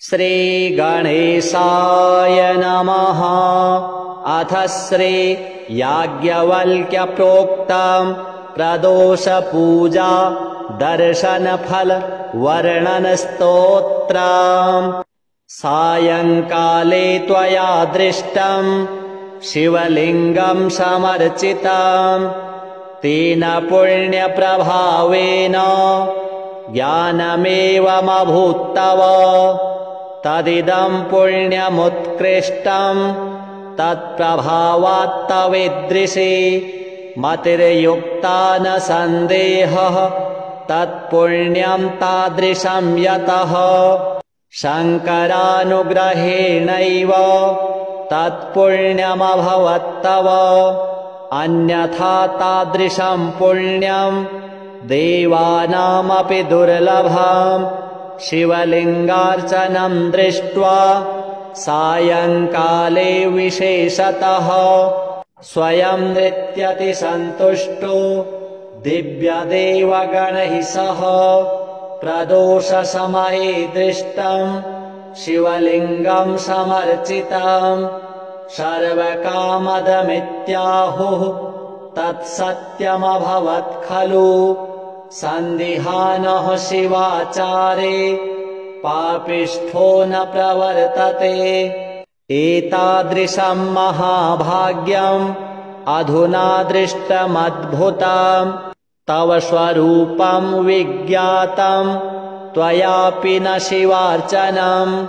श्रीगणेशाय नमः। अथ श्री याज्ञवल्क्यप्रोक्तम् प्रदोषपूजा दर्शनफल वर्णनस्तोत्रम्। सायङ्काले त्वया दृष्टम् शिवलिङ्गम् समर्चितम्, तेन पुण्यप्रभावेन ज्ञानमेवमभूत्तव। तदिदम् पुण्यमुत्कृष्टम् तत्प्रभावात्तवीदृशी मतिर्युक्ता न सन्देहः तत्पुण्यम् तादृशम् यतः। शङ्करानुग्रहेणैव तत्पुण्यमभवत्तव, अन्यथा तादृशम् पुण्यम् देवानामपि दुर्लभम्। शिवलिङ्गार्चनम् दृष्ट्वा सायङ्काले विशेषतः स्वयं नृत्यति सन्तुष्टो दिव्यदेवगणैः सह। प्रदोषसमये दृष्टम् शिवलिङ्गम् समर्चितम्, सर्वकामदमित्याहुः तत्सत्यमभवत् खलु। सन्दिहानः शिवाचारे पापिष्ठो न प्रवर्तते। एतादृशम् महाभाग्यम् अधुना दृष्टमद्भुतम्, तव स्वरूपम् विज्ञातम् त्वयापि न शिवार्चनम्।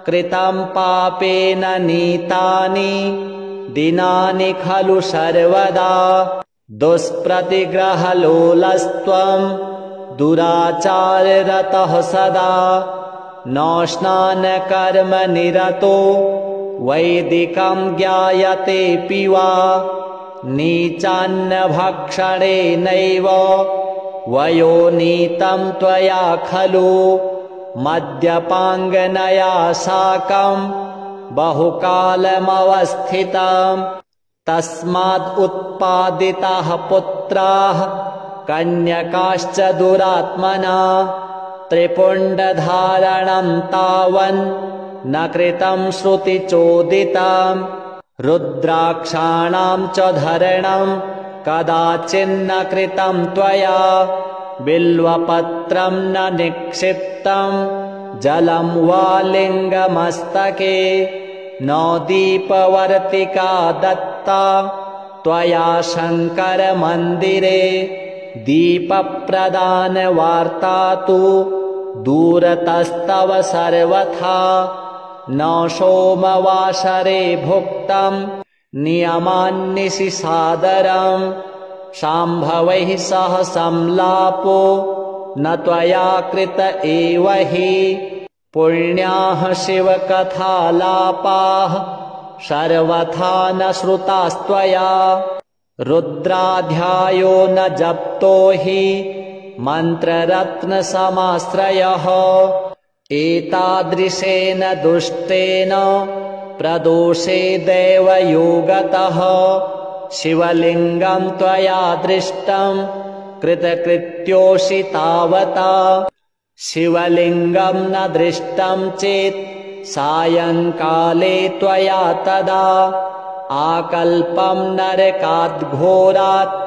कृतम् पापेन नीतानि दिनानि खलु सर्वदा। दुष्प्रतिग्रहलोलस्त्वम् दुराचाररतः सदा। न स्नानकर्म निरतो वैदिकम् ज्ञायतेऽपि वा। नीचान्नभक्षणेनैव वयो नीतम् त्वया खलु। मद्यपाङ्गनया साकम् बहुकालमवस्थितम्, तस्मात् उत्पादिताः पुत्राः कन्यकाश्च दुरात्मना। त्रिपुण्डधारणम् तावन् न कृतम् श्रुतिचोदितम्, रुद्राक्षाणाम् च धरणम् कदाचिन्न कृतम् त्वया। बिल्वपत्रम् न निक्षिप्तम् जलम् वा लिङ्गमस्तके। न दीपवर्तिका दत्ता त्वया शङ्करमन्दिरे। दीपप्रदानवार्ता तु दूरतस्तव सर्वथा। न सोमवासरे भुक्तम् नियमान्निशि सादरम्। शाम्भवैः सह संलापो न त्वया कृत एव हि। पुण्याः शिवकथालापाः सर्वथा न श्रुतास्त्वया। रुद्राध्यायो न जप्तो हि मन्त्ररत्नसमाश्रयः। एतादृशेन दुष्टेन प्रदोषे देवयोगतः। शिवलिङ्गम् त्वया दृष्टम् कृतकृत्योऽसि तावता। शिवलिङ्गम् न दृष्टम् चेत् सायङ्काले त्वया तदा। आकल्पम् नरकाद्घोरात्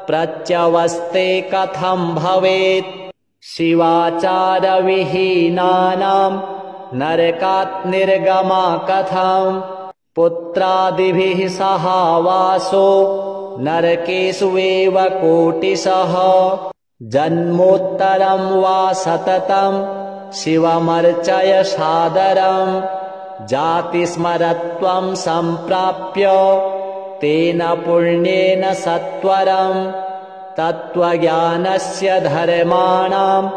प्रत्यवस्ते कथम् भवेत्। शिवाचारविहीनानाम् नरकात् निर्गमा कथम्। पुत्रादिभिः सहावासो नरकेषु एव कोटिशः। जन्मोत्तरम् वा सततम् शिवमर्चय सादरम्। जातिस्मरत्वम् सम्प्राप्य तेन पुण्येन सत्वरम्। तत्त्वज्ञानस्य धर्माणाम्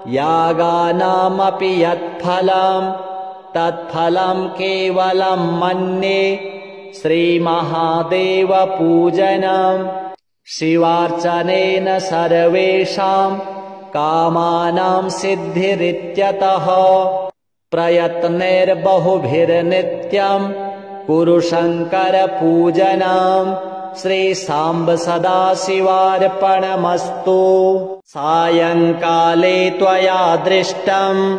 यागानामपि यत्फलम्, तत्फलम् केवलम् मन्ये श्रीमहादेवपूजनम्। शिवार्चनेन सर्वेषाम् कामानाम् सिद्धिरित्यतः। प्रयत्नैर्बहुभिर्नित्यम् कुरु शङ्करपूजनम्। श्रीसाम्ब सदाशिवार्पणमस्तु। सायङ्काले त्वया दृष्टम्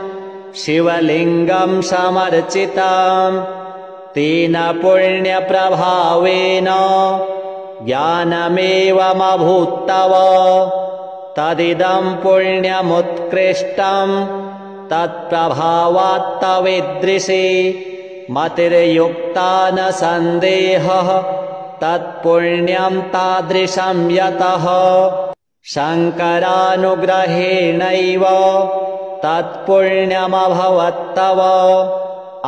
शिवलिङ्गं समर्चितं तेन पुण्यप्रभावेन ज्ञानमेवमभूत्तव तदिदं पुण्यमुत्कृष्टं तत्प्रभावात्तवीदृशी मतिर्युक्ता न सन्देहः तत्पुण्यं तादृशं यतः शङ्करानुग्रहेणैव तत्पुण्यमभवत्तव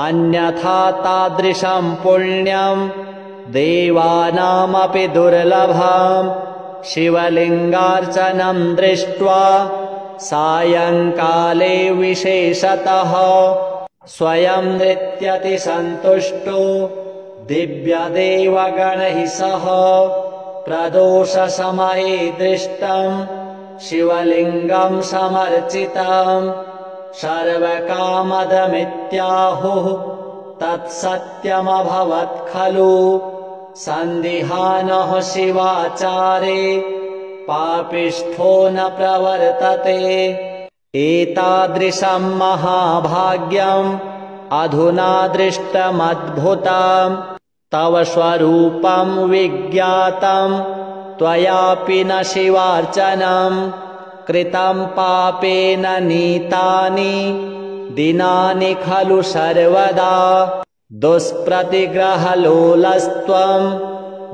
अन्यथा तादृशं पुण्यं देवानामपि दुर्लभम् शिवलिङ्गार्चनं दृष्ट्वा सायङ्काले विशेषतः स्वयं नृत्यति सन्तुष्टो दिव्यदेवगणैः सह प्रदोषसमये दृष्टं शिवलिङ्गं समर्चितं सर्वकामदमित्याहुः तत्सत्यमभवत् खलु सन्दिहानः शिवाचारे पापिष्ठो न प्रवर्तते एतादृशं महाभाग्यम् अधुना दृष्टमद्भुतं तव स्वरूपं विज्ञातं त्वयापि न शिवार्चनं कृतं पापेन नीतानि दिनानि खलु सर्वदा दुष्प्रतिग्रहलोलस्त्वं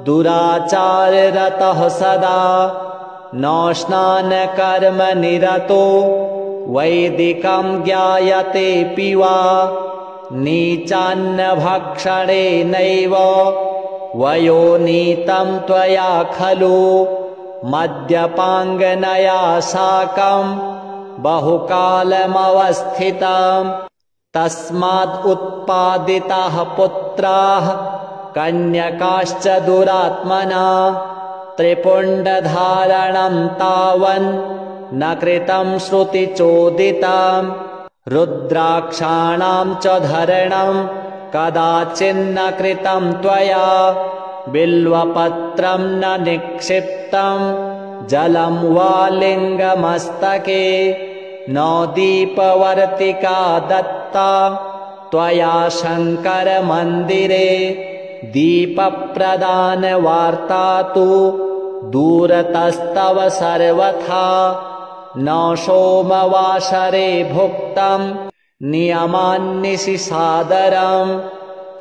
दुराचाररतः सदा न स्नानकर्मनिरतो वैदिकं ज्ञायतेऽपि वा नीचान्नभक्षणेनैव वयोनीतं त्वया खलु मद्यपाङ्गनया साकं बहुकालमवस्थितं तस्मात् उत्पादिताः पुत्राः कन्यकाश्च दुरात्मना त्रिपुण्डधारणं तावन् न कृतं श्रुतिचोदितं रुद्राक्षाणां च धरणं कदाचिन्न कृतं त्वया बिल्वपत्रं न निक्षिप्तं जलं वा लिङ्गमस्तके न दीपवर्तिका दत्ता त्वया शङ्करमन्दिरे दीपप्रदानवार्ता तु दूरतस्तव सर्वथा न सोमवासरे भुक्तं नियमान्निशि सादरं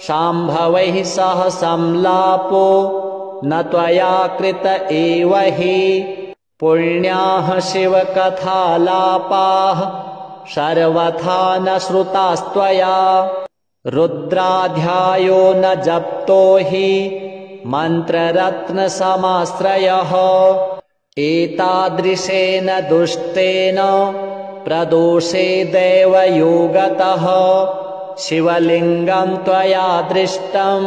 शाम्भवैः सह संलापो न त्वया कृत एव हि पुण्याः शिवकथालापाः सर्वथा न श्रुतास्त्वया रुद्राध्यायो न जप्तो हि मन्त्ररत्नसमाश्रयः एतादृशेन दुष्टेन प्रदोषे दैवयोगतः शिवलिङ्गं त्वया दृष्टं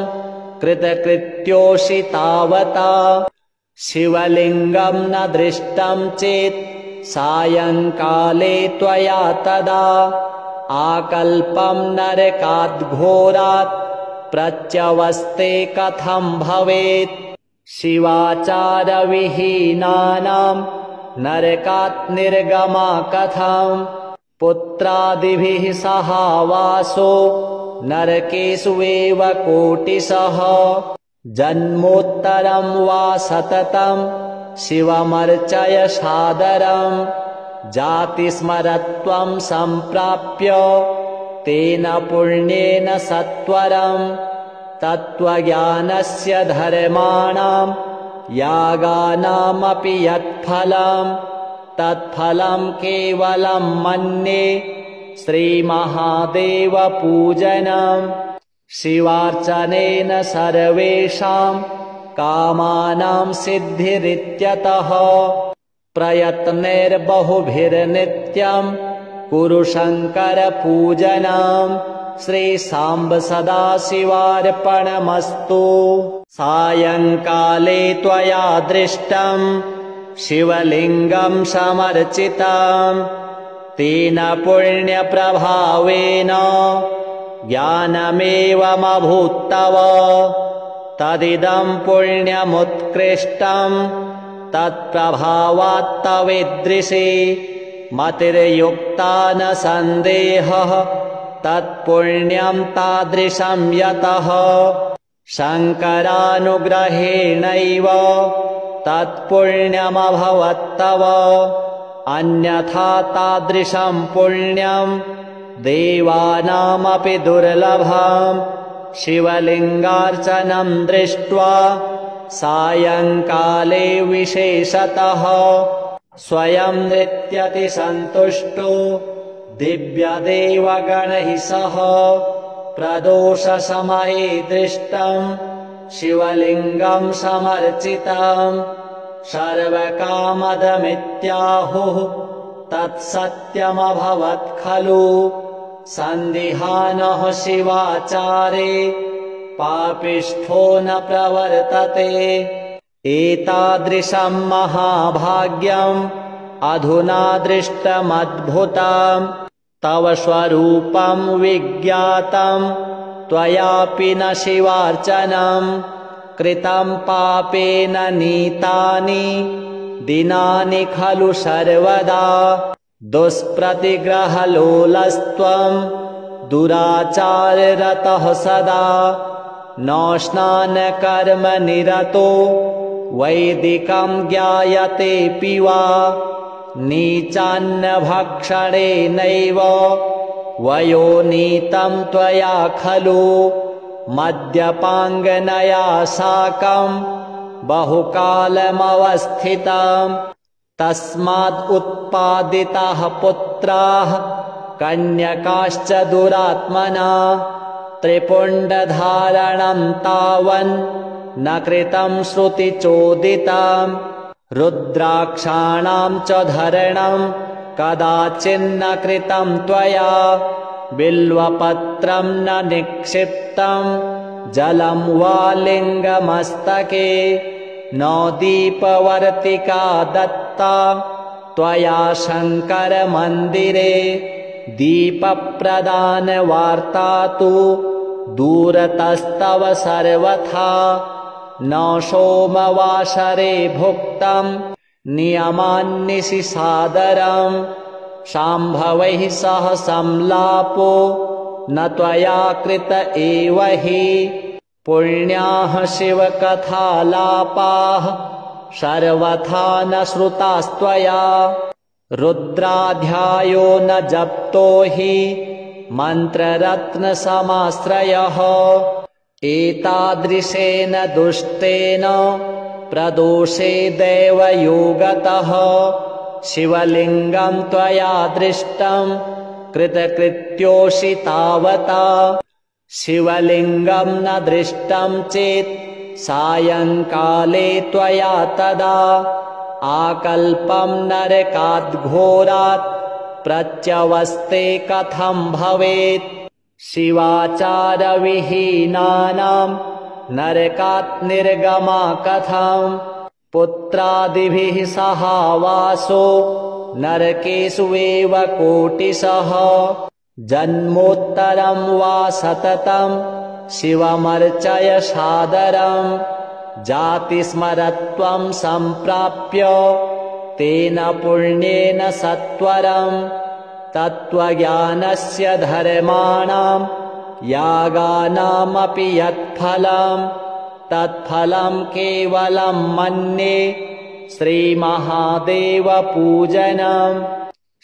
कृतकृत्योऽसि तावता शिवलिङ्गं न दृष्टं चेत् सायङ्काले त्वया तदा आकल्पं नरकाद्घोरात् प्रत्यवस्ते कथं भवेत् शिवाचारविहीनानां नरकात् निर्गमा कथं पुत्रादिभिः सहावासो नरकेषु एव कोटिशः जन्मोत्तरं वा सततं शिवमर्चय सादरं जातिस्मरत्वं सम्प्राप्य तेन पुण्येन सत्वरं तत्त्वज्ञानस्य धर्माणां यागानामपि यत्फलं तत्फलं केवलं मन्ये श्रीमहादेवपूजनं शिवार्चनेन सर्वेषां कामानां सिद्धिरित्यतः प्रयत्नैर्बहुभिर्नित्यं कुरु शङ्करपूजनं श्रीसाम्ब सदाशिवार्पणमस्तु सायङ्काले त्वया दृष्टं शिवलिङ्गं समर्चितं तेन पुण्यप्रभावेन ज्ञानमेवमभूत्तव तदिदं पुण्यमुत्कृष्टं तत्प्रभावात्तवीदृशी मतिर्युक्ता न सन्देहः तत्पुण्यं तादृशं यतः शङ्करानुग्रहेणैव तत्पुण्यमभवत्तव अन्यथा तादृशं पुण्यं देवानामपि दुर्लभम् शिवलिङ्गार्चनं दृष्ट्वा सायङ्काले विशेषतः स्वयं नृत्यति सन्तुष्टो दिव्यदेवगणैः सह प्रदोषसमये दृष्टं शिवलिङ्गं समर्चितं सर्वकामदमित्याहुः तत्सत्यमभवत् खलु सन्दिहानः शिवाचारे पापिष्ठो न प्रवर्तते एतादृशं महाभाग्यम् अधुना दृष्टमद्भुतं तव स्वरूपं विज्ञातं त्वयापि न शिवार्चनं कृतं पापेन नीतानि दिनानि खलु सर्वदा दुष्प्रतिग्रहलोलस्त्वं दुराचाररतः सदा न स्नानकर्म निरतो वैदिकं ज्ञायतेऽपि वा नीचान्नभक्षणेनैव वयोनीतं त्वया खलु मद्यपाङ्गनया साकं बहुकालमवस्थितं तस्माद् उत्पादिताः पुत्राः कन्यकाश्च दुरात्मना त्रिपुण्डधारणं तावन् न कृतं श्रुतिचोदितं रुद्राक्षाणां च धरणं कदाचिन्न कृतं त्वया बिल्वपत्रं न निक्षिप्तं जलं वा लिङ्गमस्तके न दीपवर्तिका दत्ता त्वया शङ्करमन्दिरे दीपप्रदानवार्ता तु दूरतस्तव सर्वथा न सोमवासरे भुक्तं नियमान्निशि सादरं शाम्भवैः सह संलापो न त्वया कृत एव हि पुण्याः शिवकथालापाः सर्वथा न श्रुतास्त्वया रुद्राध्यायो न जप्तो हि मन्त्ररत्नसमाश्रयः एतादृशेन दुष्टेन प्रदोषे दैवयोगतः शिवलिङ्गं त्वया दृष्टं कृतकृत्योऽसि तावता शिवलिङ्गं न दृष्टं चेत् सायङ्काले त्वया तदा आकल्पं नरकाद्घोरात् प्रत्यवस्ते कथं भवेत् शिवाचारविहीनानां नरकात् निर्गमा कथं पुत्रादिभिः सहावासो नरकेषु एव कोटिशः जन्मोत्तरं वा सततं शिवमर्चय सादरं जातिस्मरत्वं सम्प्राप्य तेन पुण्येन सत्वरं तत्त्वज्ञानस्य धर्माणां यागानामपि यत्फलं तत्फलं केवलं मन्ये श्रीमहादेवपूजनं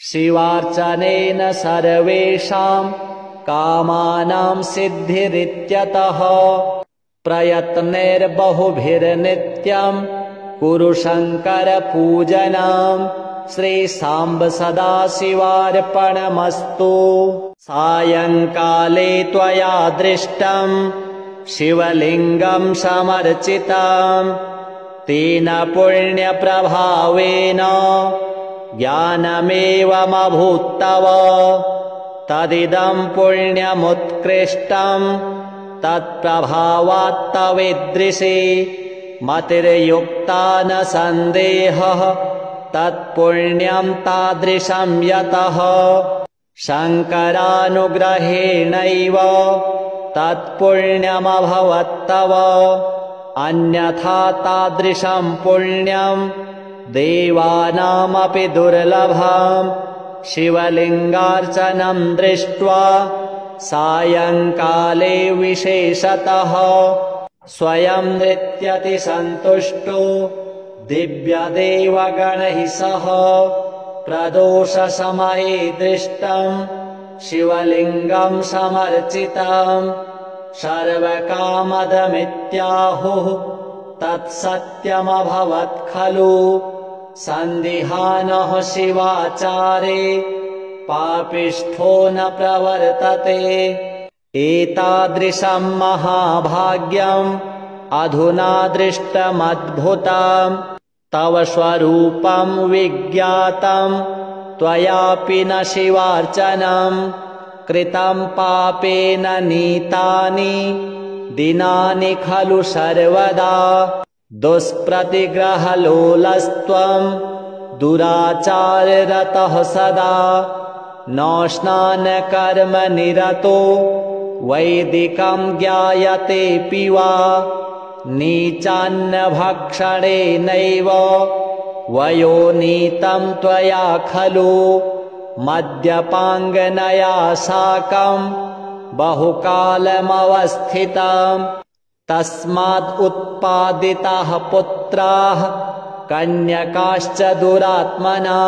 शिवार्चनेन सर्वेषां कामानां सिद्धिरित्यतः प्रयत्नैर्बहुभिर्नित्यं कुरु शङ्करपूजनं श्रीसाम्ब सदाशिवार्पणमस्तु सायङ्काले त्वया दृष्टं शिवलिङ्गं समर्चितं तेन पुण्यप्रभावेन ज्ञानमेवमभूत्तव तदिदं पुण्यमुत्कृष्टं तत्प्रभावात्तवीदृशी मतिर्युक्ता न सन्देहः तत्पुण्यं तादृशं यतः शङ्करानुग्रहेणैव तत्पुण्यमभवत्तव अन्यथा तादृशं पुण्यं देवानामपि दुर्लभम् शिवलिङ्गार्चनं दृष्ट्वा सायङ्काले विशेषतः स्वयं नृत्यति सन्तुष्टो दिव्यदेवगणैः सह प्रदोषसमये दृष्टम् शिवलिङ्गम् समर्चितम् सर्वकामदमित्याहुः तत्सत्यमभवत् खलु सन्दिहानः शिवाचारे पापिष्ठो न प्रवर्तते एतादृशम् महाभाग्यम् अधुना दृष्टमद्भुतम् तव स्वरूपम् विज्ञातम् त्वयापि न शिवार्चनम् कृतम् पापेन नीतानि दिनानि खलु सर्वदा दुष्प्रतिग्रहलोलस्त्वम् दुराचाररतः सदा न स्नानकर्म निरतो वैदिकम् ज्ञायतेऽपि वा नीचान्नभक्षणेनैव वयोनीतम् त्वया खलु मद्यपाङ्गनया साकम् बहुकालमवस्थितम् तस्मात् उत्पादिताः पुत्राः कन्यकाश्च दुरात्मना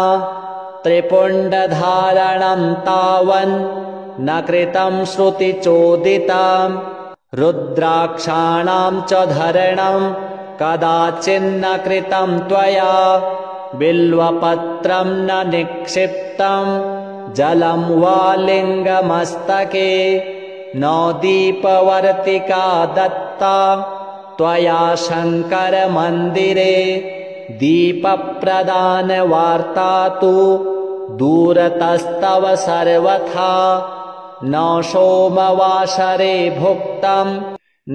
त्रिपुण्डधारणम् तावन् न कृतम् श्रुतिचोदितम् रुद्राक्षाणाम् च धरणम् कदाचिन्न कृतम् त्वया बिल्वपत्रम् न निक्षिप्तम् जलम् वा लिङ्गमस्तके न दीपवर्तिका दत्ता त्वया शङ्करमन्दिरे दीपप्रदानवार्ता तु दूरतस्तव सर्वथा न सोमवासरे भुक्तम्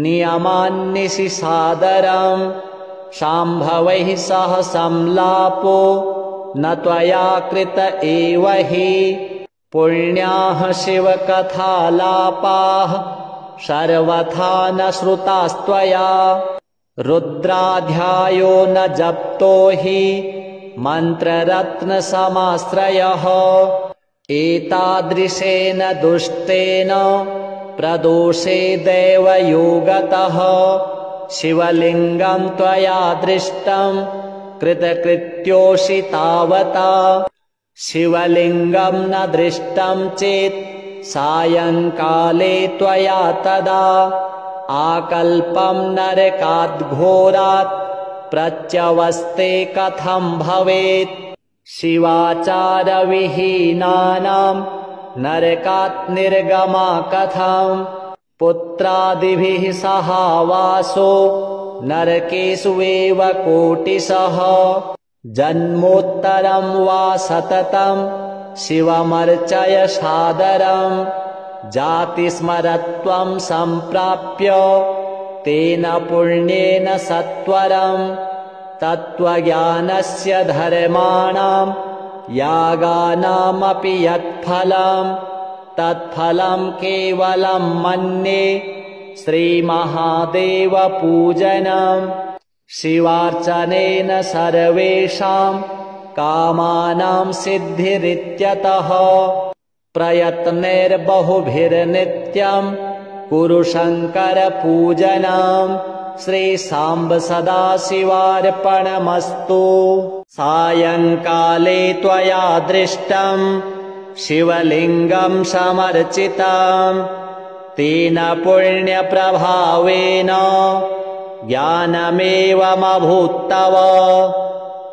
नियमान्निशि सादरम् शाम्भवैः सह संलापो न त्वया कृत एव हि पुण्याः शिवकथालापाः सर्वथा न श्रुतास्त्वया रुद्राध्यायो न जप्तो हि मन्त्ररत्नसमाश्रयः एतादृशेन दुष्टेन प्रदोषे दैवयोगतः शिवलिङ्गम् त्वया दृष्टम् कृतकृत्योऽसि तावता शिवलिङ्गम् न दृष्टम् चेत् सायङ्काले त्वया तदा आकल्पम् नरकाद्घोरात् प्रत्यवस्ते कथम् भवेत् शिवाचारविहीनानाम् नरकात् निर्गमा कथम् पुत्रादिभिः सहावासो नरकेषु एव कोटिशः जन्मोत्तरम् वा सततम् शिवमर्चय सादरम् जातिस्मरत्वम् सम्प्राप्य तेन पुण्येन सत्वरम् तत्त्वज्ञानस्य धर्माणाम् यागानामपि यत्फलम् तत्फलम् केवलम् मन्ये श्रीमहादेवपूजनम् शिवार्चनेन सर्वेषाम् कामानाम् सिद्धिरित्यतः प्रयत्नैर्बहुभिर्नित्यम् कुरु शङ्करपूजनम् श्रीसाम्ब सदाशिवार्पणमस्तु सायङ्काले त्वया दृष्टम् शिवलिङ्गम् समर्चितम् तेन पुण्यप्रभावेन ज्ञानमेवमभूत्तव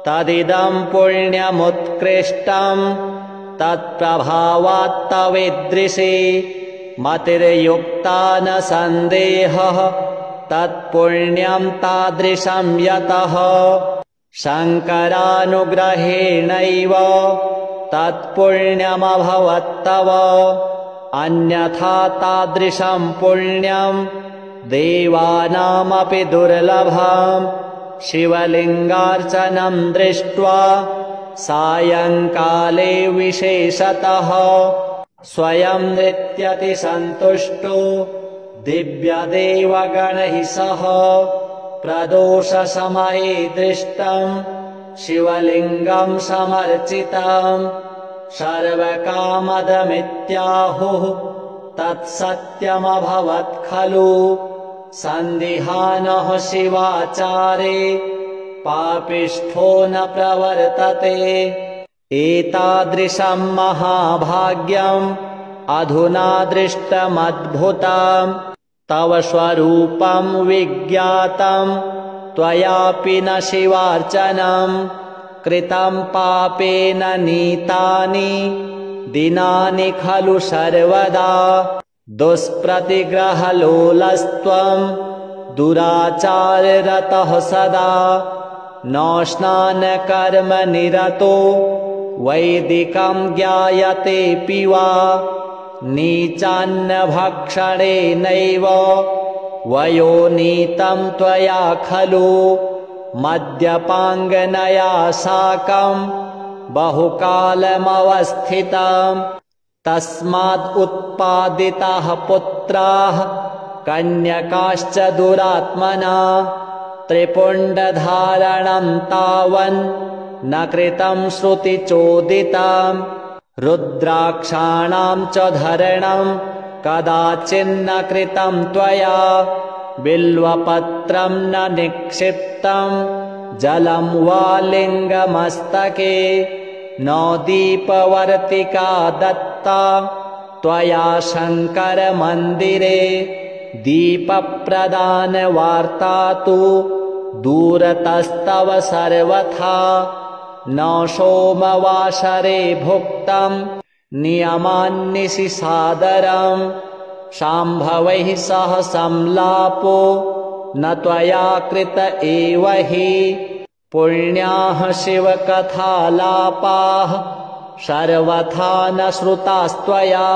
तदिदम् पुण्यमुत्कृष्टम् तत्प्रभावात्तवीदृशी मतिर्युक्ता न सन्देहः तत्पुण्यम् तादृशम् यतः शङ्करानुग्रहेणैव तत्पुण्यमभवत्तव अन्यथा तादृशम् पुण्यम् देवानामपि दुर्लभम् शिवलिङ्गार्चनम् दृष्ट्वा सायङ्काले विशेषतः स्वयं नृत्यति सन्तुष्टो दिव्यदेवगणैः सह प्रदोषसमये दृष्टम् शिवलिङ्गम् समर्चितम् सर्वकामदमित्याहुः तत्सत्यमभवत् खलु सन्दिहानः शिवाचारे पापिष्ठो न प्रवर्तते। एतादृशं महाभाग्यम् अधुना दृष्टमद्भुतम् तव स्वरूपं विज्ञातं त्वयापि न शिवार्चनं कृतं पापेन नीतानि दिनानि खलु सर्वदा दुष्प्रतिग्रहलोलस्त्वं दुराचाररतः सदा न स्नानकर्म निरतो वैदिकं ज्ञायतेऽपि वा नीचान्नभक्षणेनैव वयोनीतं त्वया खलु मद्यपाङ्गनया साकं बहुकालमवस्थितम् तस्माद् उत्पादिताः पुत्राः कन्यकाश्च दुरात्मना त्रिपुण्डधारणं तावन् न कृतं श्रुतिचोदितम् रुद्राक्षाणां च धरणं कदाचिन्न कृतं त्वया बिल्वपत्रं न निक्षिप्तं जलं वा लिङ्गमस्तके न दीपवर्तिका दत्ता त्वया शङ्करमन्दिरे दीपप्रदानवार्ता तु दूरतस्तव सर्वथा न सोमवासरे भुक्तं नियमान्निशि सादरम् शाम्भवैः सह संलापो न त्वया कृत एव हि पुण्याः शिवकथालापाः सर्वथा न श्रुतास्त्वया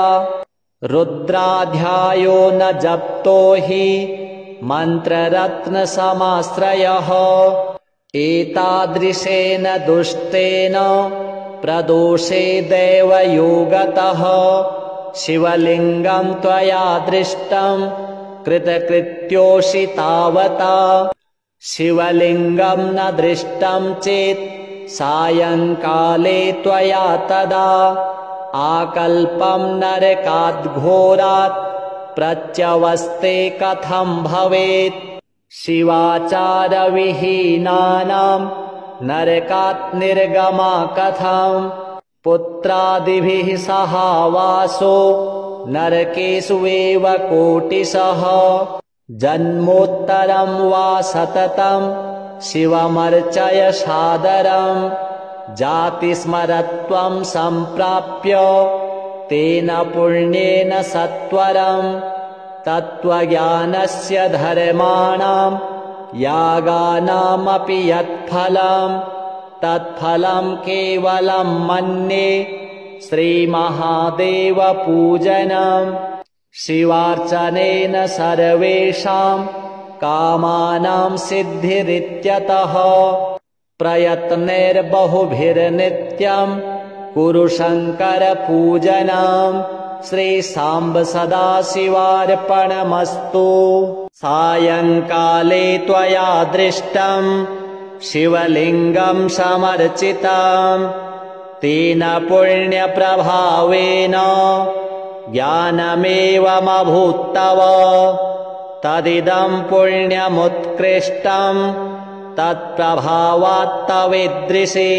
रुद्राध्यायो न जप्तो हि मन्त्ररत्नसमाश्रयः एतादृशेन दुष्टेन प्रदोषे दैवयोगतः शिवलिङ्गं त्वया दृष्टं कृतकृत्योऽसि तावता शिवलिङ्गं न दृष्टं चेत् सायङ्काले त्वया तदा आकल्पं नरकाद्घोरात् प्रत्यवस्ते कथं भवेत् शिवाचारविहीनानां नरकात् निर्गमा कथं पुत्रादिभिः सहावासो नरकेषु एव कोटिशः जन्मोत्तरं वा सततं शिवमर्चय सादरं जातिस्मरत्वं सम्प्राप्य तेन पुण्येन सत्वरं तत्त्वज्ञानस्य धर्माणां यागानामपि यत्फलं तत्फलं केवलं मन्ये श्रीमहादेवपूजनं शिवार्चनेन सर्वेषां कामानां सिद्धिरित्यतः प्रयत्नैर्बहुभिर्नित्यं कुरु शङ्करपूजनं श्रीसाम्ब सदाशिवार्पणमस्तु। सायङ्काले त्वया दृष्टं शिवलिङ्गं समर्चितं तेन पुण्यप्रभावेन ज्ञानमेवमभूत्तव तदिदं पुण्यमुत्कृष्टं तत्प्रभावात्तवीदृशी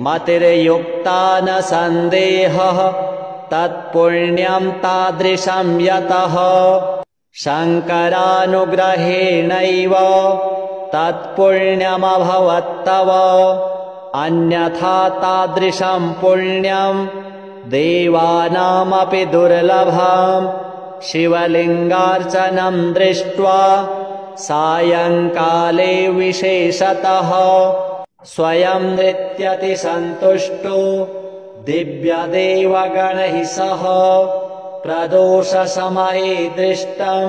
मतिर्युक्ता न सन्देहः तत्पुण्यं तादृशं यतः शङ्करानुग्रहेणैव तत्पुण्यमभवत्तव अन्यथा तादृशं पुण्यं देवानामपि दुर्लभम् शिवलिङ्गार्चनं दृष्ट्वा सायङ्काले विशेषतः स्वयं नृत्यति सन्तुष्टो दिव्यदेवगणैः सह प्रदोषसमये दृष्टं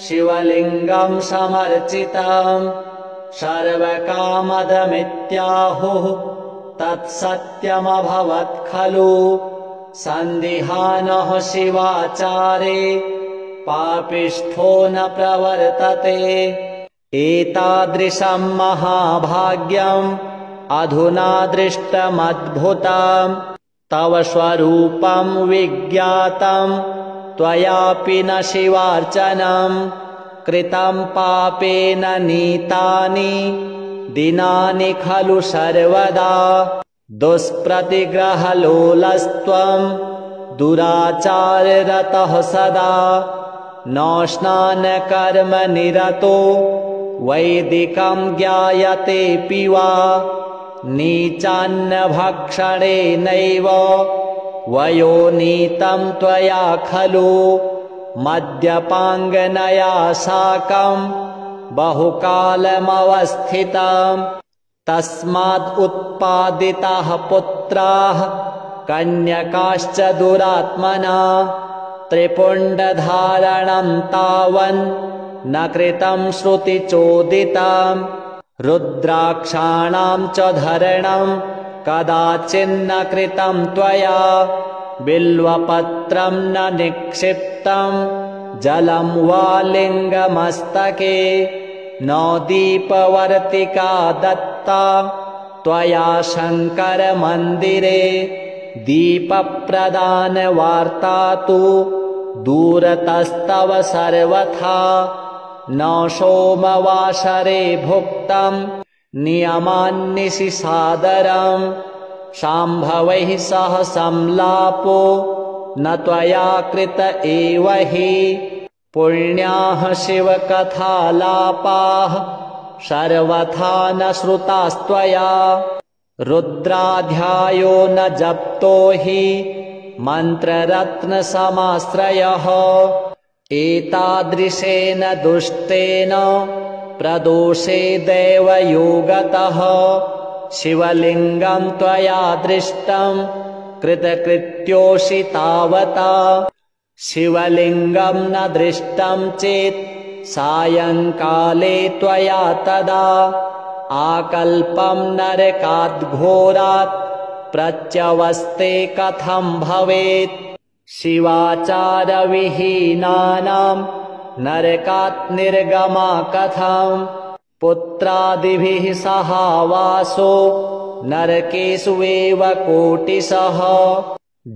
शिवलिङ्गं समर्चितं सर्वकामदमित्याहुः तत्सत्यमभवत् खलु सन्दिहानः शिवाचारे पापिष्ठो न प्रवर्तते। एतादृशं महाभाग्यम् अधुना दृष्टमद्भुतम् तव स्वरूपं विज्ञातं त्वयापि न शिवार्चनं कृतं पापेन नीतानि दिनानि खलु सर्वदा दुष्प्रतिग्रहलोलस्त्वं दुराचाररतः सदा न स्नानकर्मनिरतो वैदिकं ज्ञायतेऽपि वा नीचान्नभक्षणेनैव वयोनीतं त्वया खलु मद्यपाङ्गनया साकं बहुकालमवस्थितम् तस्माद् उत्पादिताः पुत्राः कन्यकाश्च दुरात्मना त्रिपुण्डधारणं तावन् न कृतं श्रुतिचोदितं रुद्राक्षाणां च धरणं कदाचिन्न कृतं त्वया बिल्वपत्रं न निक्षिप्तं जलं वा लिङ्गमस्तके न दीपवर्तिका दत्ता त्वया शङ्करमन्दिरे दीपप्रदानवार्ता तु दूरतस्तव सर्वथा न सोमवासरे भुक्तं नियमान्निशि सादरं शाम्भवैः सह संलापो न त्वया कृत एव हि पुण्याः शिवकथालापाः सर्वथा न श्रुतास्त्वया रुद्राध्यायो न जप्तो हि मन्त्ररत्नसमाश्रयः एतादृशेन दुष्टेन प्रदोषे दैवयोगतः शिवलिङ्गं त्वया दृष्टं कृतकृत्योऽसि तावता शिवलिङ्गं न दृष्टं चेत् सायङ्काले त्वया तदा आकल्पं नरकाद्घोरात् प्रत्यवस्ते कथं भवेत् शिवाचारविहीनानां नरकात् निर्गमा कथं पुत्रादिभिः सहावासो नरकेषु एव कोटिशः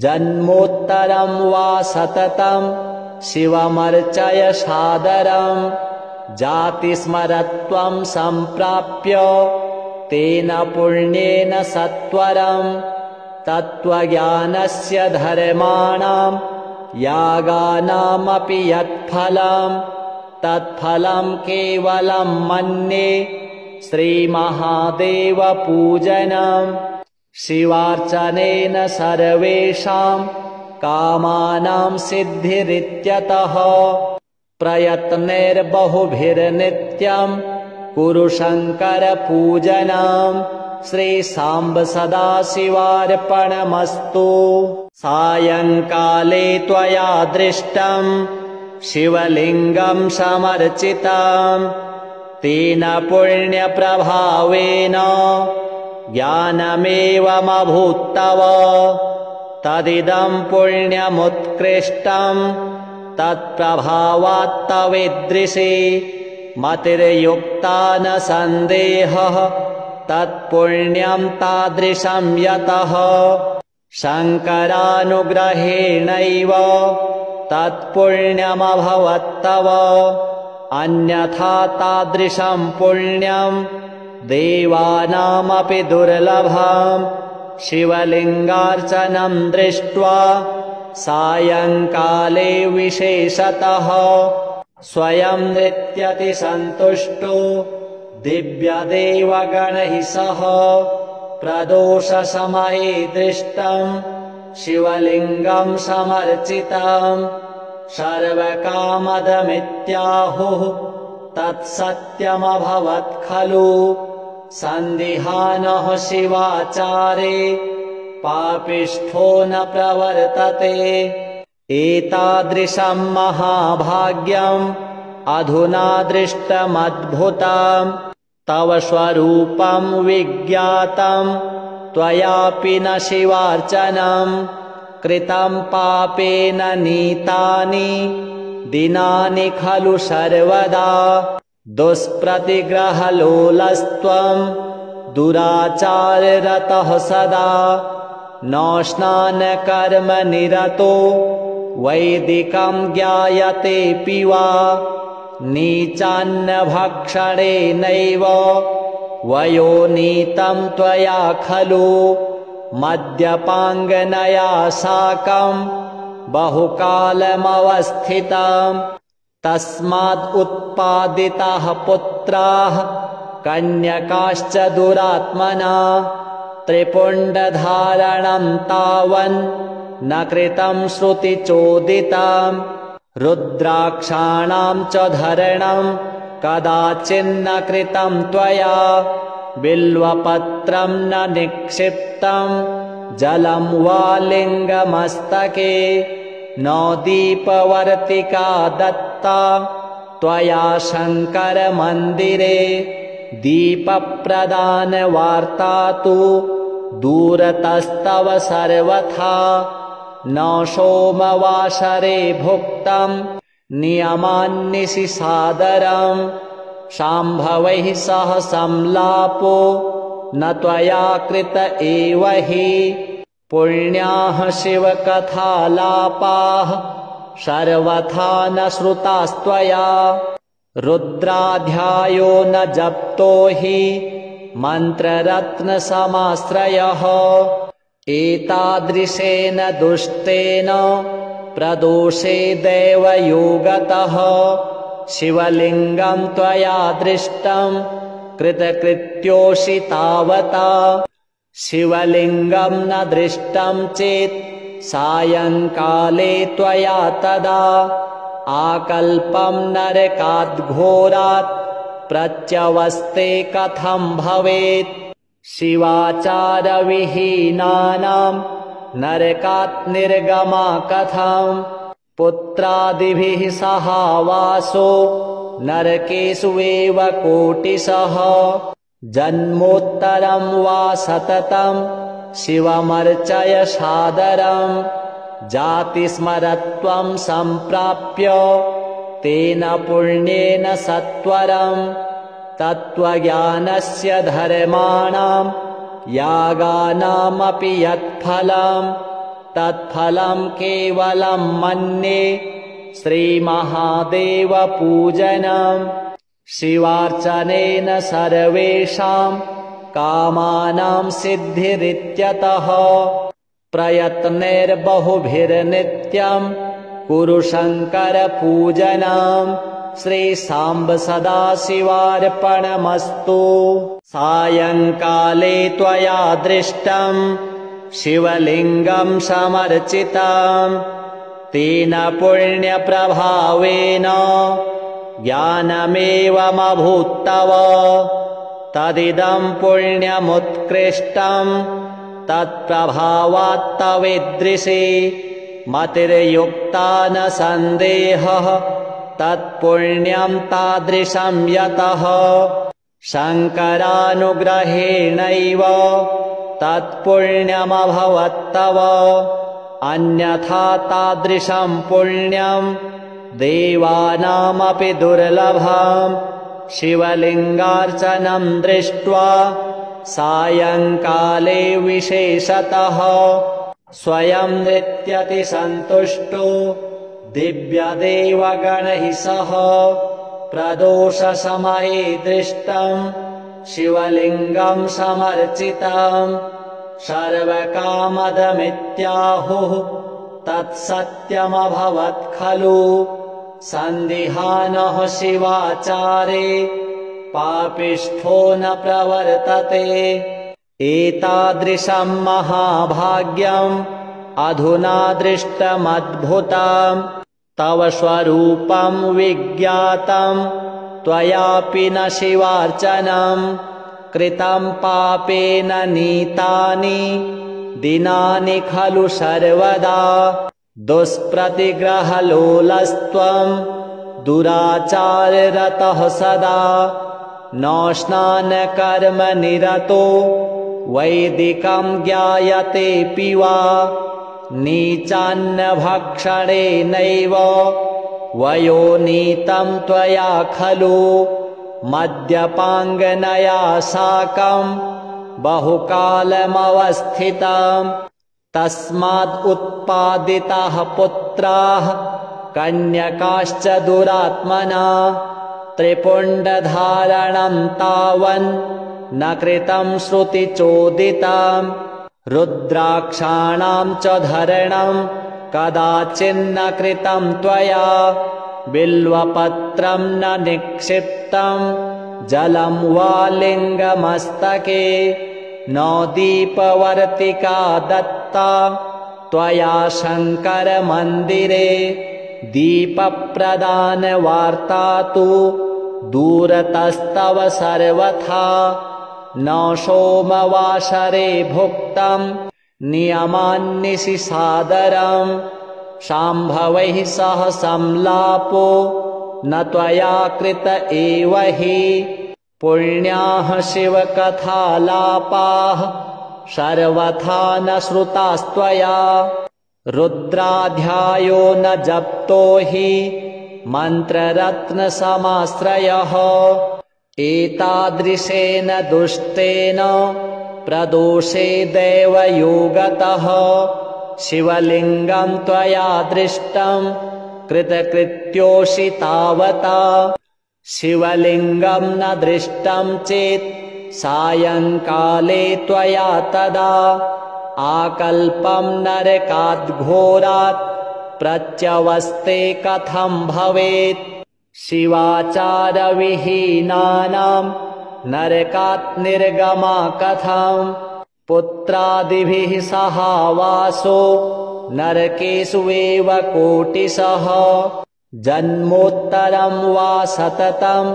जन्मोत्तरं वा सततं शिवमर्चय सादरं जातिस्मरत्वं सम्प्राप्य तेन पुण्येन सत्वरं तत्त्वज्ञानस्य धर्माणां यागानामपि यत्फलं तत्फलं केवलं मन्ये श्रीमहादेवपूजनं शिवार्चनेन सर्वेषां कामानां सिद्धिरित्यतः प्रयत्नैर्बहुभिर्नित्यं कुरु शङ्करपूजनं श्रीसाम्ब सदाशिवार्पणमस्तु सायङ्काले त्वया दृष्टं शिवलिङ्गं समर्चितं तेन पुण्यप्रभावेन ज्ञानमेवमभूत्तव तदिदं पुण्यमुत्कृष्टं तत्प्रभावात्तवीदृशी मतिर्युक्ता न सन्देहः तत्पुण्यं तादृशं यतः शङ्करानुग्रहेणैव तत्पुण्यमभवत्तव अन्यथा तादृशं पुण्यं देवानामपि दुर्लभं शिवलिङ्गार्चनं दृष्ट्वा सायङ्काले विशेषतः स्वयं नित्यतिसन्तुष्टो दिव्यदेवगणैः सह प्रदोषसमये दृष्टं शिवलिङ्गं समर्चितं सर्वकामदमित्याहुः तत्सत्यमभवत् खलु सन्दिहानः शिवाचारे पापिष्ठो न प्रवर्तते एतादृशं महाभाग्यम् अधुना दृष्टमद्भुतं तव स्वरूपं विज्ञातं त्वयापि न शिवार्चनं कृतं पापेन नीतानि दिनानि खलु सर्वदा दुष्प्रतिग्रहलोलस्त्वं दुराचाररतः सदा न स्नानकर्मनिरतो वैदिकं ज्ञायतेऽपि वा नीचान्नभक्षणेनैव वयोनीतं त्वया खलु मद्यपाङ्गनया साकं बहुकालमवस्थितम् तस्माद् उत्पादिताः पुत्राः कन्यकाश्च दुरात्मना त्रिपुण्डधारणं तावन् न कृतं श्रुतिचोदितं रुद्राक्षाणां च धरणं कदाचिन्न कृतं त्वया बिल्वपत्रं न निक्षिप्तं जलं वा लिङ्गमस्तके न दीपवर्तिका दत्ता त्वया शङ्करमन्दिरे दीपप्रदानवार्ता तु दूरतस्तव सर्वथा न सोमवासरे भुक्तं नियमान्निशि सादरं शाम्भवैः सह संलापो न त्वया कृत एव हि पुण्याः शिवकथालापाः सर्वथा न श्रुतास्त्वया रुद्राध्यायो न जप्तो हि मन्त्ररत्नसमाश्रयः एतादृशेन दुष्टेन प्रदोषे दैवयोगतः शिवलिङ्गं त्वया दृष्टं कृतकृत्योऽसि तावता शिवलिङ्गं न दृष्टं चेत् सायङ्काले त्वया तदा आकल्पं नरकाद्घोरात् प्रत्यवस्ते कथं भवेत् शिवाचारविहीनानां नरकात् निर्गमा कथं पुत्रादिभिः सहावासो नरकेषु एव कोटिशः जन्मोत्तरं वा सततं शिवमर्चय सादरं जातिस्मरत्वं सम्प्राप्य तेन पुण्येन सत्वरं तत्त्वज्ञानस्य धर्माणां यागानामपि यत्फलं तत्फलं केवलं मन्ये श्रीमहादेवपूजनं शिवार्चनेन सर्वेषां कामानां सिद्धिरित्यतः प्रयत्नैर्बहुभिर्नित्यं कुरु शङ्करपूजनं श्रीसाम्ब सदाशिवार्पणमस्तु सायङ्काले त्वया दृष्टं शिवलिङ्गं समर्चितं तेन पुण्यप्रभावेन ज्ञानमेवमभूत्तव तदिदं पुण्यमुत्कृष्टं तत्प्रभावात्तवीदृशी मतिर्युक्ता न सन्देहः तत्पुण्यं तादृशं यतः शङ्करानुग्रहेणैव तत्पुण्यमभवत्तव अन्यथा तादृशं पुण्यं देवानामपि दुर्लभम् शिवलिङ्गार्चनं दृष्ट्वा सायङ्काले विशेषतः स्वयं नित्यतिसन्तुष्टो दिव्यदेवगणैः सह प्रदोषसमये दृष्टं शिवलिङ्गं समर्चितं सर्वकामदमित्याहुः तत्सत्यमभवत् खलु सन्दिहानः शिवाचारे पापिष्ठो न प्रवर्तते एतादृशं महाभाग्यम् अधुना दृष्टमद्भुतं तव स्वरूपं विज्ञातं त्वयापि न शिवार्चनं कृतं पापेन नीतानि दिनानि खलु सर्वदा दुष्प्रतिग्रहलोलस्त्वं दुराचाररतः सदा न स्नानकर्मनिरतो वैदिकं ज्ञायतेऽपि वा नीचान्नभक्षणेनैव वयोनीतं त्वया खलु मद्यपाङ्गनया साकं बहुकालमवस्थितं तस्माद् उत्पादिताः पुत्राः पुत्राः कन्यकाश्च दुरात्मना त्रिपुण्डधारणं तावन् न कृतं श्रुतिचोदितं रुद्राक्षाणां च धरणं कदाचिन्न कृतं त्वया बिल्वपत्रं न निक्षिप्तं जलं वा लिङ्गमस्तके न दीपवर्तिका दत्ता त्वया शङ्करमन्दिरे दीपप्रदानवार्ता तु दूरतस्तव सर्वथा न सोमवासरे भुक्तं नियमान्निशि सादरं शाम्भवैः सह संलापो न त्वया कृत एव हि पुण्याः शिवकथालापाः सर्वथा न श्रुतास्त्वया रुद्राध्यायो न जप्तो हि मन्त्ररत्नसमाश्रयः एतादृशेन दुष्टेन प्रदोषे दैवयोगतः शिवलिङ्गं त्वया दृष्टं कृतकृत्योऽसि तावता शिवलिङ्गं न दृष्टं चेत् सायङ्काले त्वया तदा आकल्पं नरकाद्घोरात् प्रत्यवस्ते कथं भवेत् शिवाचारविहीनानां नरकात् निर्गमा कथं पुत्रादिभिः सहावासो नरकेषु एव कोटिशः जन्मोत्तरं वा सततं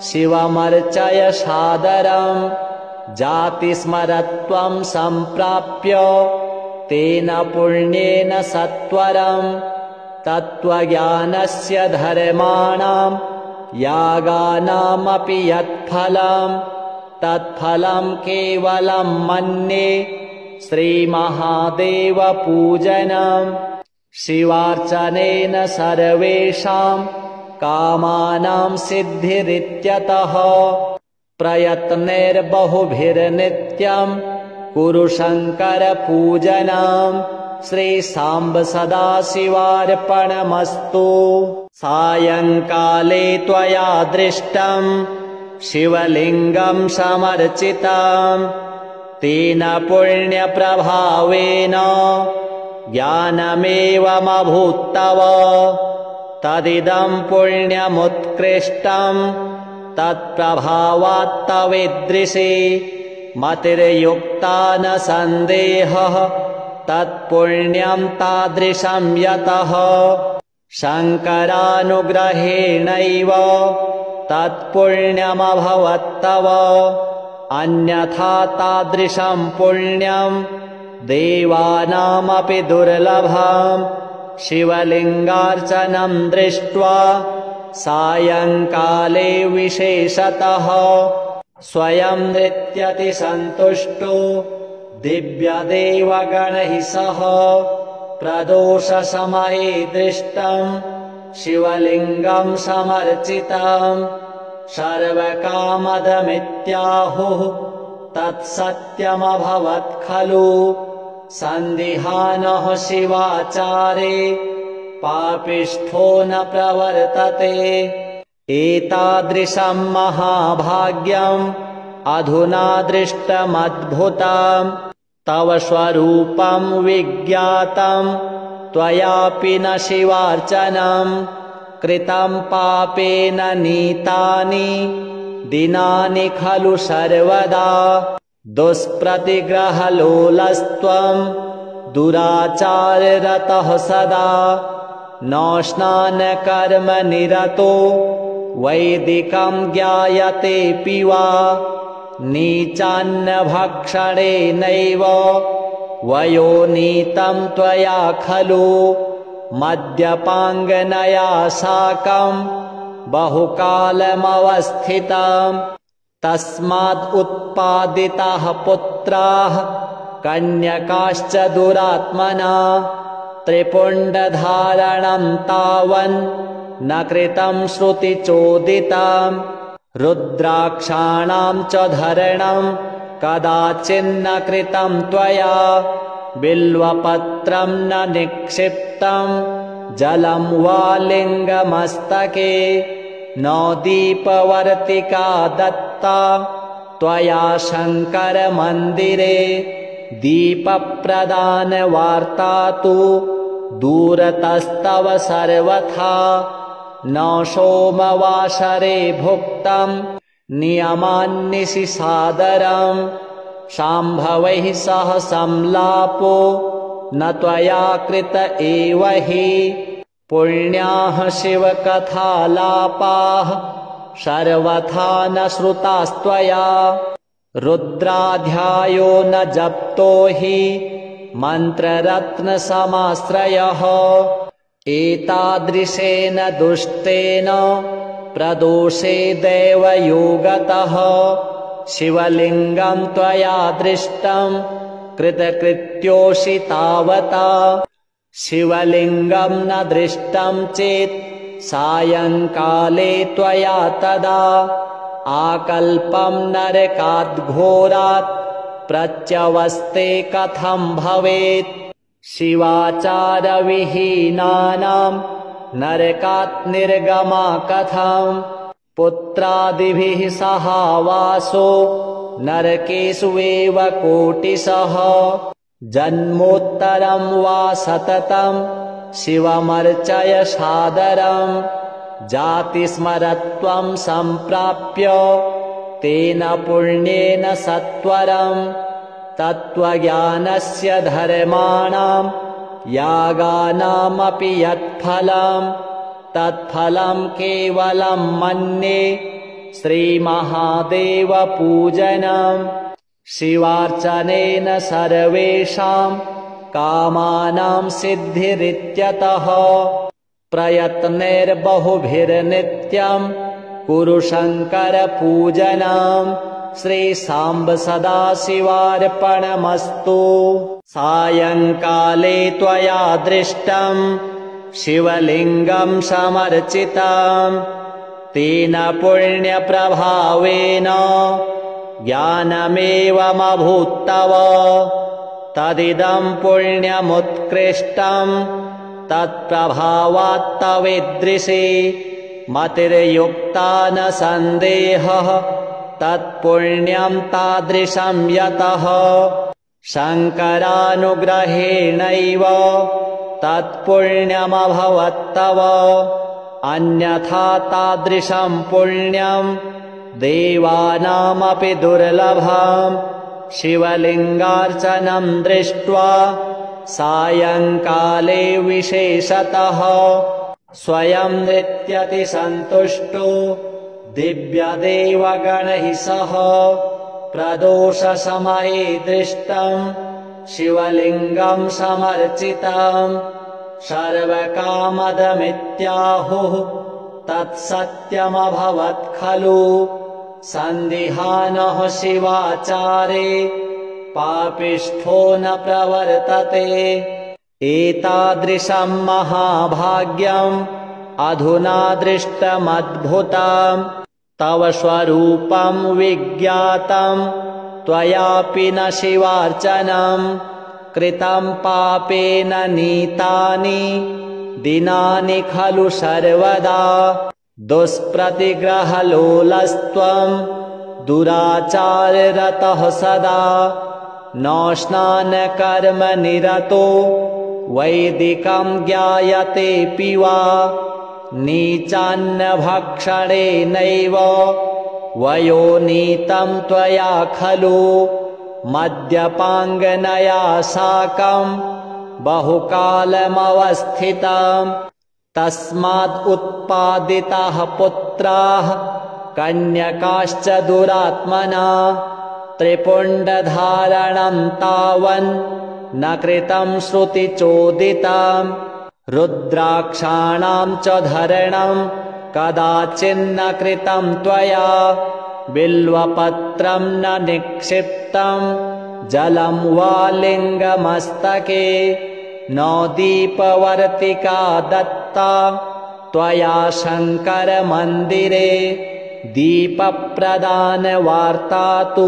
शिवमर्चय सादरं जातिस्मरत्वं सम्प्राप्य तेन पुण्येन सत्वरं तत्त्वज्ञानस्य धर्माणां यागानामपि यत्फलं तत्फलं केवलं मन्ये श्रीमहादेवपूजनं शिवार्चनेन सर्वेषां कामानां सिद्धिरित्यतः प्रयत्नैर्बहुभिर्नित्यं कुरु शङ्करपूजनं श्रीसाम्ब सदाशिवार्पणमस्तु सायङ्काले त्वया दृष्टं शिवलिङ्गं समर्चितं तेन पुण्यप्रभावेन ज्ञानमेवमभूत्तव तदिदं पुण्यमुत्कृष्टं तत्प्रभावात्तवीदृशी मतिर्युक्ता न सन्देहः तत्पुण्यं तादृशं यतः शङ्करानुग्रहेणैव तत्पुण्यमभवत्तव अन्यथा तादृशं पुण्यं देवानामपि दुर्लभम् शिवलिङ्गार्चनं दृष्ट्वा सायङ्काले विशेषतः स्वयं नृत्यति सन्तुष्टो दिव्यदेवगणैः सह प्रदोषसमये दृष्टं शिवलिङ्गं समर्चितं सर्वकामदमित्याहुः तत्सत्यमभवत् खलु सन्दिहानः शिवाचारे पापिष्ठो न प्रवर्तते एतादृशं महाभाग्यम् अधुना दृष्टमद्भुतं तव स्वरूपं विज्ञातं त्वयापि न शिवार्चनं कृतं पापेन नीतानि दिनानि खलु सर्वदा दुष्प्रतिग्रहलोलस्त्वं दुराचाररतः सदा न स्नानकर्म निरतो वैदिकं ज्ञायतेऽपि वा नीचान्नभक्षणेनैव वयोनीतं त्वया खलु मद्यपाङ्गनया साकं बहुकालमवस्थितं तस्मात् उत्पादिताः पुत्राः कन्यकाश्च दुरात्मना त्रिपुण्डधारणं तावन् न कृतं श्रुतिचोदितं रुद्राक्षाणां च धरणं कदाचिन्न कृतं त्वया बिल्वपत्रं न निक्षिप्तं जलं वा लिङ्गमस्तके न दीपवर्तिका दत्ता त्वया शङ्करमन्दिरे दीपप्रदानवार्ता तु दूरतस्तव सर्वथा न सोमवासरे भुक्तं नियमान्निशि सादरम् शाम्भवैः सह संलापो न त्वया कृत एव हि पुण्याः शिवकथालापाः सर्वथा न श्रुतास्त्वया रुद्राध्यायो न जप्तो हि मन्त्ररत्नसमाश्रयः एतादृशेन दुष्टेन प्रदोषे दैवयोगतः शिवलिङ्गं त्वया दृष्टं कृतकृत्योऽसि तावता शिवलिङ्गं न दृष्टं चेत् सायङ्काले त्वया तदा आकल्पं नरकाद्घोरात् प्रत्यवस्ते कथं भवेत् शिवाचारविहीनानां नरकात् निर्गमा कथं पुत्रादिभिः सहावासो नरकेष्वेव कोटिशः जन्मोत्तरं वा सततं शिवमर्चय सादरं जातिस्मरत्वं सम्प्राप्य तेन पुण्येन सत्वरं तत्त्वज्ञानस्य धर्माणां यागानामपि यत्फलं तत्फलं केवलं मन्ये श्रीमहादेवपूजनं शिवार्चनेन सर्वेषां कामानां सिद्धिरित्यतः प्रयत्नैर्बहुभिर्नित्यं कुरु शङ्करपूजनं श्रीसाम्ब सदाशिवार्पणमस्तु सायङ्काले त्वया दृष्टं शिवलिङ्गं समर्चितं तेन पुण्यप्रभावेन ज्ञानमेवमभूत्तव तदिदं पुण्यमुत्कृष्टं तत्प्रभावात्तवीदृशी मतिर्युक्ता न सन्देहः तत्पुण्यं तादृशं यतः शङ्करानुग्रहेणैव तत्पुण्यमभवत्तव अन्यथा तादृशं पुण्यं देवानामपि दुर्लभम् शिवलिङ्गार्चनं दृष्ट्वा सायङ्काले विशेषतः स्वयं नित्यतिसन्तुष्टो दिव्यदेवगणैः सह प्रदोषसमये दृष्टं शिवलिङ्गं समर्चितं सर्वकामदमित्याहुः तत्सत्यमभवत् खलु सन्दिहानः शिवाचारे पापिष्ठो न प्रवर्तते एतादृशं महाभाग्यम् अधुना दृष्टमद्भुतं तव स्वरूपं विज्ञातं त्वयापि न शिवार्चनं कृतं पापेन नीतानि दिनानि खलु सर्वदा दुष्प्रतिग्रहलोलस्त्वं दुराचाररतः सदा न स्नानकर्म निरतो वैदिकं ज्ञायतेऽपि वा नीचान्नभक्षणेनैव वयोनीतं त्वया खलु मद्यपाङ्गनया साकं बहुकालमवस्थितं तस्माद् उत्पादिताः पुत्राः कन्यकाश्च दुरात्मना त्रिपुण्डधारणं तावन् न कृतं श्रुतिचोदितं रुद्राक्षाणां च धरणं कदाचिन्न कृतं त्वया बिल्वपत्रं न निक्षिप्तं जलं वा लिङ्गमस्तके न दीपवर्तिका दत्ता त्वया शङ्करमन्दिरे दीपप्रदानवार्ता तु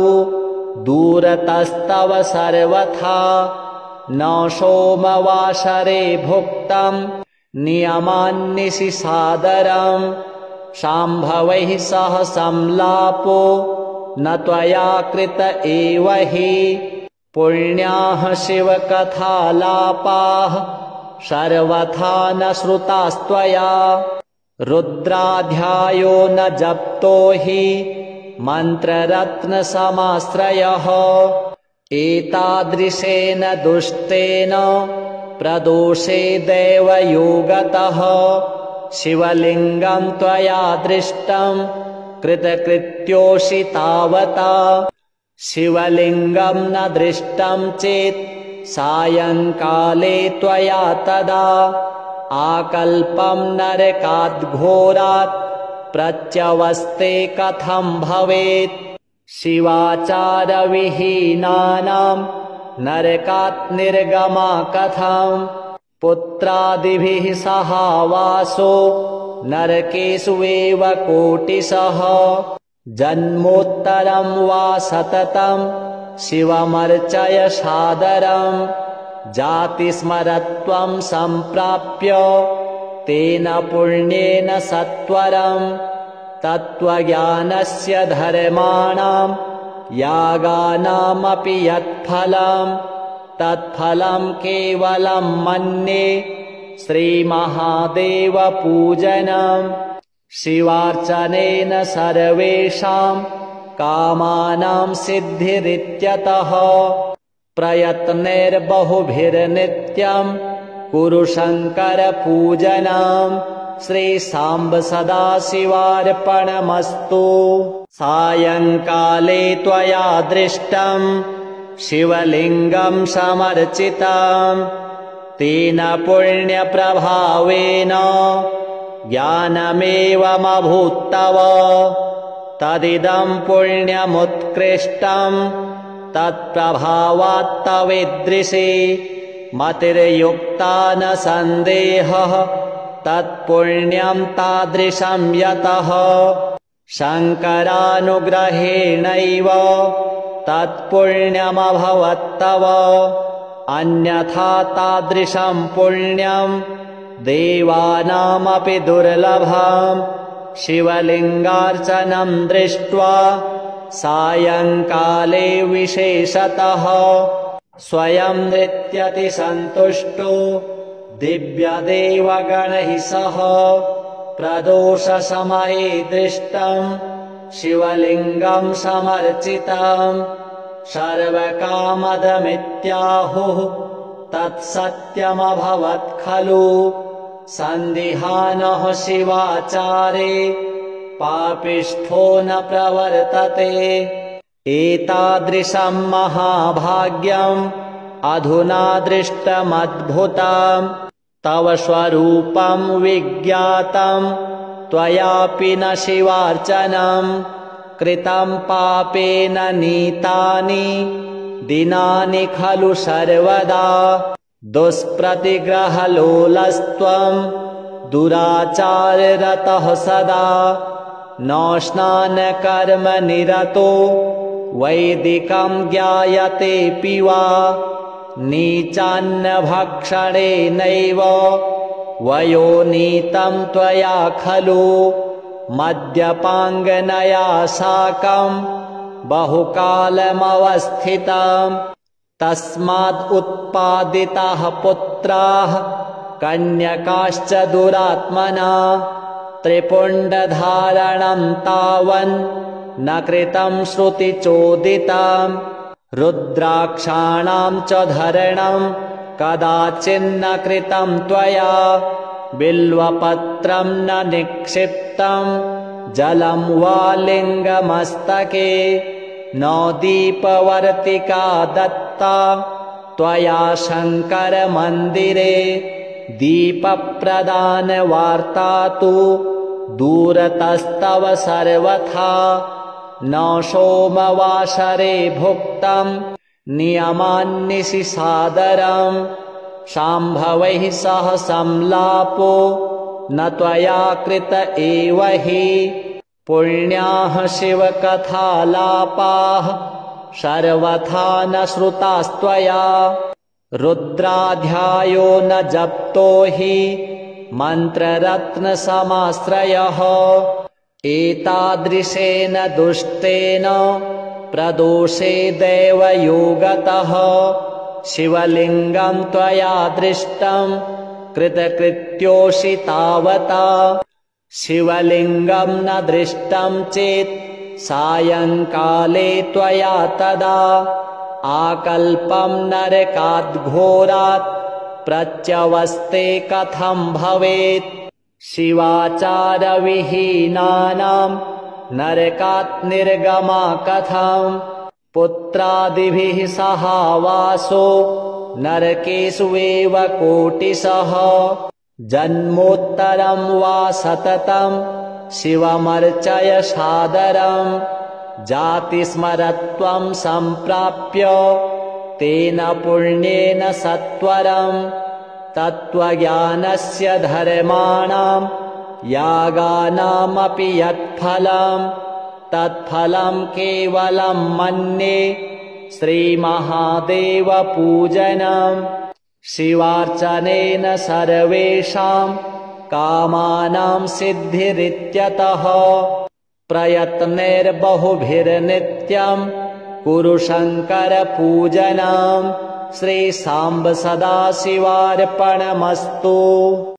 दूरतस्तव सर्वथा न सोमवासरे भुक्तं नियमान्निशि सादरम् शाम्भवैः सह संलापो न त्वया कृत एव हि पुण्याः शिवकथालापाः सर्वथा न श्रुतास्त्वया रुद्राध्यायो न जप्तो हि मन्त्ररत्नसमाश्रयः एतादृशेन दुष्टेन प्रदोषे दैवयोगतः शिवलिङ्गं त्वया दृष्टं कृतकृत्योऽसि तावता शिवलिङ्गं न दृष्टं चेत् सायङ्काले त्वया तदा आकल्पं नरकाद्घोरात् प्रत्यवस्ते कथं भवेत् शिवाचारविहीनानां नरकात् निर्गमा कथं पुत्रादिभिः सहावासो नरकेषु एव कोटिशः जन्मोत्तरं वा सततं शिवमर्चय सादरं जातिस्मरत्वं सम्प्राप्य तेन पुण्येन सत्वरं तत्त्वज्ञानस्य धर्माणां यागानामपि यत्फलं तत्फलं केवलं मन्ये श्रीमहादेवपूजनं शिवार्चनेन सर्वेषां कामानां सिद्धिरित्यतः प्रयत्नैर्बहुभिर्नित्यं कुरु शङ्करपूजनं श्रीसाम्ब सदाशिवार्पणमस्तु सायङ्काले त्वया दृष्टं शिवलिङ्गं समर्चितं तेन पुण्यप्रभावेन ज्ञानमेवमभूत्तव तदिदं पुण्यमुत्कृष्टं तत्प्रभावात्तवीदृशे मतिर्युक्ता न सन्देहः तत्पुण्यं तादृशं यतः शङ्करानुग्रहेणैव तत्पुण्यमभवत्तव अन्यथा तादृशं पुण्यं देवानामपि दुर्लभं शिवलिङ्गार्चनं दृष्ट्वा सायङ्काले विशेषतः स्वयं नित्यतिसन्तुष्टो दिव्यदेवगणैः सह प्रदोषसमये दृष्टं शिवलिङ्गं समर्चितं सर्वकामदमित्याहुः तत्सत्यमभवत् खलु सन्दिहानः शिवाचारे पापिष्ठो न प्रवर्तते एतादृशं महाभाग्यम् अधुना दृष्टमद्भुतं तव स्वरूपं विज्ञातं त्वयापि न शिवार्चनं कृतं पापेन नीतानि दिनानि खलु सर्वदा दुष्प्रतिग्रहलोलस्त्वं दुराचाररतः सदा न स्नानकर्मनिरतो वैदिकं ज्ञायतेऽपि वा नीचान्नभक्षणेनैव वयोनीतं त्वया खलु मद्यपाङ्गनया साकं बहुकालमवस्थितं तस्माद् उत्पादिताः पुत्राः कन्यकाश्च दुरात्मना त्रिपुण्डधारणं तावन् न कृतं श्रुतिचोदितं रुद्राक्षाणां च धरणं कदाचिन्न कृतं त्वया बिल्वपत्रं न निक्षिप्तं जलं वा लिङ्गमस्तके न दीपवर्तिका दत्ता त्वया शङ्करमन्दिरे दीपप्रदानवार्ता तु दूरतस्तव सर्वथा न सोमवासरे भुक्तं नियमान्निशि सादरं शाम्भवैः सह संलापो न त्वया कृत एव हि पुण्याः शिवकथालापाः सर्वथा न श्रुतास्त्वया रुद्राध्यायो न जप्तो हि मन्त्ररत्नसमाश्रयः एतादृशेन दुष्टेन प्रदोषे दैवयोगतः शिवलिङ्गं त्वया दृष्टं कृतकृत्योऽसि तावता शिवलिङ्गं न दृष्टं चेत् सायङ्काले त्वया तदा आकल्पं नरकाद्घोरात् प्रत्यवस्ते कथं भवेत् शिवाचारविहीनानां नरकात् निर्गमा कथं पुत्रादिभिः सहावासो नरकेषु एव कोटिशः जन्मोत्तरं वा सततं शिवमर्चय सादरम् जातिस्मरत्वं सम्प्राप्य तेन पुण्येन सत्वरं तत्त्वज्ञानस्य धर्माणां यागानामपि यत्फलं तत्फलं केवलं मन्ये श्रीमहादेवपूजनं शिवार्चनेन सर्वेषां कामानां सिद्धिरित्यतः प्रयत्नैर्बहुभिर्नित्यं कुरु शङ्करपूजनं श्रीसाम्ब सदाशिवार्पणमस्तु।